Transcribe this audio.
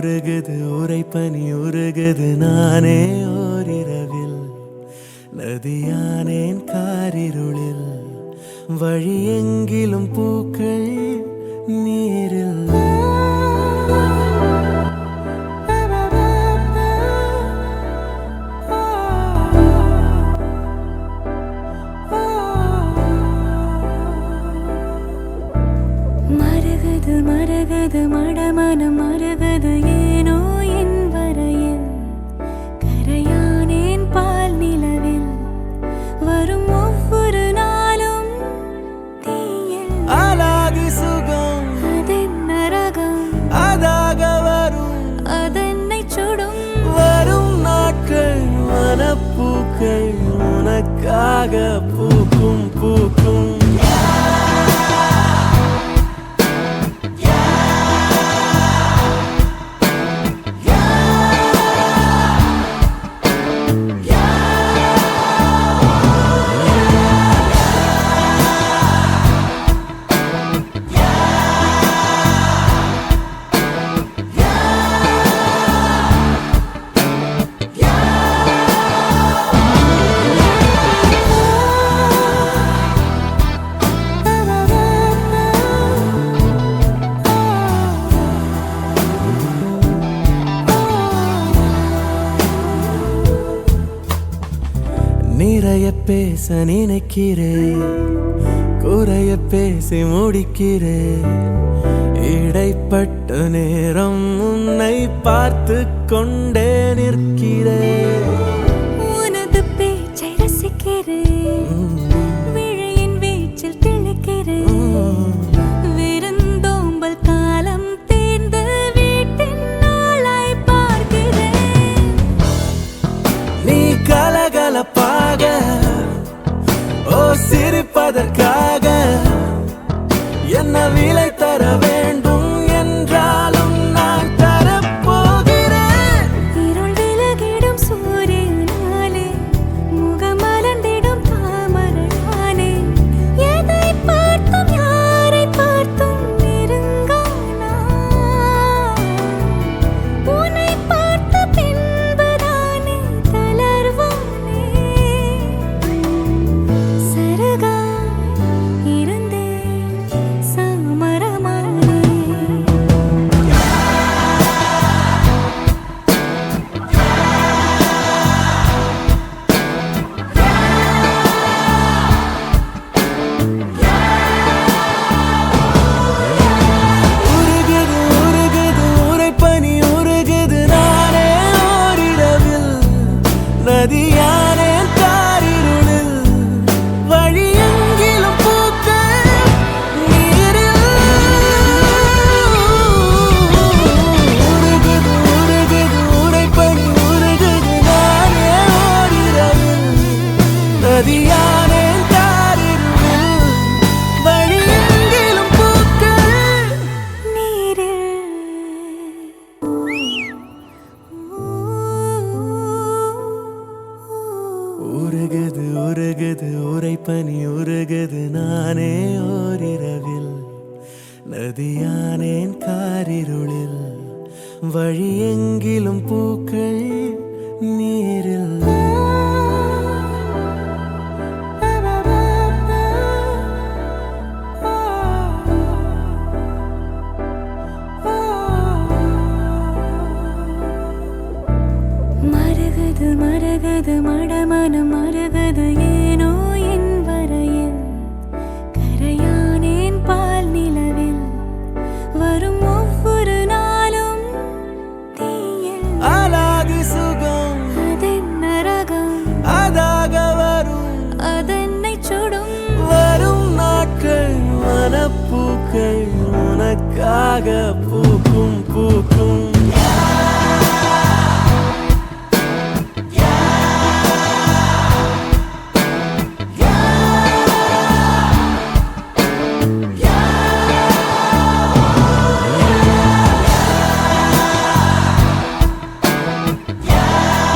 உருகுது உரைப்பனி உருகுது நானே ஓரிரவில் நதியானேன் காரிருளில் வழி எங்கிலும் பூக்கள் நீரில் மரகது மரகது மடமனம் மரகது ஏனோ என் வரையில் கரையானேன் பால் நிலவில் வரும் ஒவ்வொரு நாளும் தீயில் அலாதி சுகம் அதென்ன ரகம் அதாக வரும் அதென்னை சுடும் வரும் நாட்கள் மனப்பூக்கள் உனக்காக பூக்கும் பூக்கும் நிறைய பேச நினைக்கிறேன் குறைய பேசி முடிக்கிறேன் இடைப்பட்ட நேரம் உன்னை பார்த்து கொண்டே நிற்கிறேன் உனது பேச்சை ரசிக்கிறேன் விழியின் வீச்சில் திளைக்கிறேன் விருந்தோம்பல் காலம் தேர்ந்து வீட்டின் நாளாய் பார்க்கிறேன் நீ கலகலப்பாக ஓ சிரிப்பதற்காக என்ன விலை தர வேண்டும் என்றாலும் நான் தரப்போகிறேன் இருள் விலகிடும் சூரியனாலே முகமலர்ந்திடும் தாமரையானே எதை பார்த்தும் யாரை பார்த்தும் நெருங்கானா உன்னை பார்த்த பின்புதானே தளர்வானே சருகா இருந்தே சாமரமானே உருகுது உருகுது உரைப்பனி உருகுது நானே ஓரிரவில் நதியானே காரிருளில் வழி எங்கிலும் பூக்கள் நீரில் உருகுது உருகுது உரைப்பனி உருகுது நானே ஓரிரவில் நதியானே காரிருளில் வழி எங்கிலும் பூக்கள் உருகுது உருகுது உரைப்பனி உருகுது நானே ஓரிரவில் நதியானேன் காரிருளில் வழி எங்கிலும் பூக்கள் நீரில் மரகது மரகது மடமனம் மரகது ஏனோ என் வரையில் கரையானேன் பால் நிலவில் வரும் ஒவ்வொரு நாளும் தீயில் அலாதி சுகம் அதென்ன ரகம் அதாக வரும் அதென்னை சுடும் வரும் நாட்கள் மனப்பூக்கள் உனக்காக பூக்கும் பூக்கும்